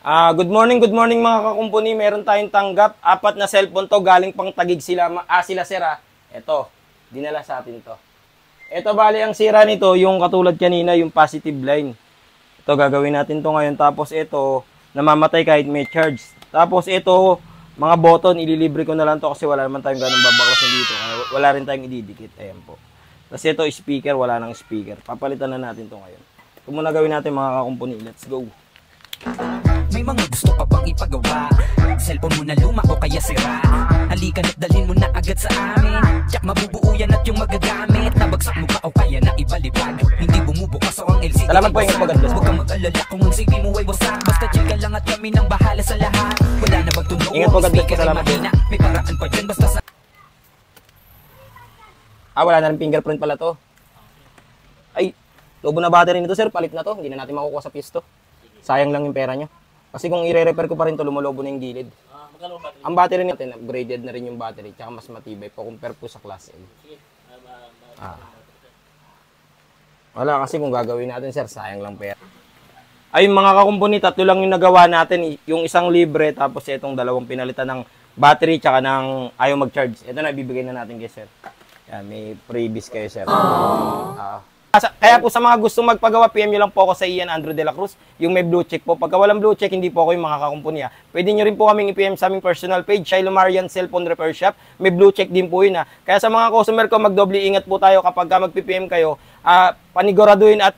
Good morning mga kakumpuni. Meron tayong tanggap. 4 na cellphone to. Galing pang Taguig sila. Sila sir ha. Ito. Dinala sa atin to. Ito bali ang sira nito. Yung katulad kanina, yung positive line. Ito gagawin natin to ngayon. Tapos ito, namamatay kahit may charge. Tapos ito, mga button, ililibre ko na lang to kasi wala naman tayong ganun babaklasin dito. Wala rin tayong ididikit. Ayan po. Tapos ito, speaker. Wala nang speaker. Papalitan na natin to ngayon. Ito muna gawin natin mga kakumpuni. Let's go. May mga gusto ka bang ipagawa? Cellphone mo na luma o kaya sira? Halika na't dalhin mo na agad sa amin. Tsak mabubuo yan at yung magagamit. Nabagsak mo pa o kaya na ibalibag. Hindi bumubukas o ang LCD. Salamat po, ingat po, God bless. Huwag kang mag-alala kung ang CV mo ay wasak. Basta chill ka lang at kami nang bahala sa lahat. Wala na bang tunog Ingat po, God bless. speaker ay Salamat po. mahina. May paraan pa dyan basta sa... Wala na rin fingerprint pala to. Ay, lobo na battery nito sir. Palit na to. Hindi na natin makukuha sa pisto. Sayang lang yung pera nyo. Kasi kung i-repair ko pa rin to, lumolobo na yung gilid. Ang battery natin, upgraded na rin yung battery. Tsaka mas matibay po compare po sa class A. Wala kasi kung gagawin natin sir, sayang lang pera. Ay mga kakumpuni, 3 lang yung nagawa natin. Yung isang libre, tapos itong 2 pinalitan ng battery, tsaka ng ayaw mag-charge. Ito na, ibibigay na natin kay sir. Yan, may freebies kayo sir. Kaya po sa mga gustong magpagawa, PM nyo lang po ako sa Ian Andrew de la Cruz, yung may blue check po. Pagka walang blue check, hindi po ako yung mga kakumpuni. Pwede nyo rin po kaming i-PM sa aming personal page, Shiloh Marian Cellphone Repair Shop. May blue check din po yun. Kaya sa mga customer ko, magdoble ingat po tayo kapag mag-PM kayo. Paniguraduhin at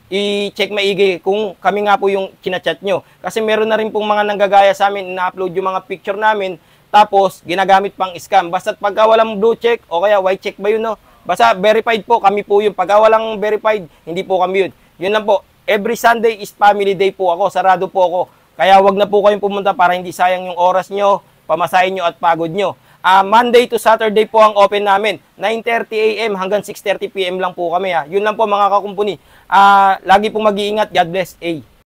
i-check maigi kung kami nga po yung kinachat nyo. Kasi meron na rin pong mga nanggagaya sa amin, na-upload yung mga picture namin, tapos ginagamit pang scam. Basta pagka walang blue check, o kaya white check ba yun, no? Basta verified po, kami po yun. Pagka walang verified, hindi po kami yun. Yun lang po. Every Sunday is family day po ako. Sarado po ako. Kaya wag na po kayong pumunta para hindi sayang yung oras nyo, pamasahin nyo at pagod nyo. Monday to Saturday po ang open namin. 9:30 AM hanggang 6:30 PM lang po kami. Yun lang po mga kakumpuni. Lagi pong mag-iingat. God bless.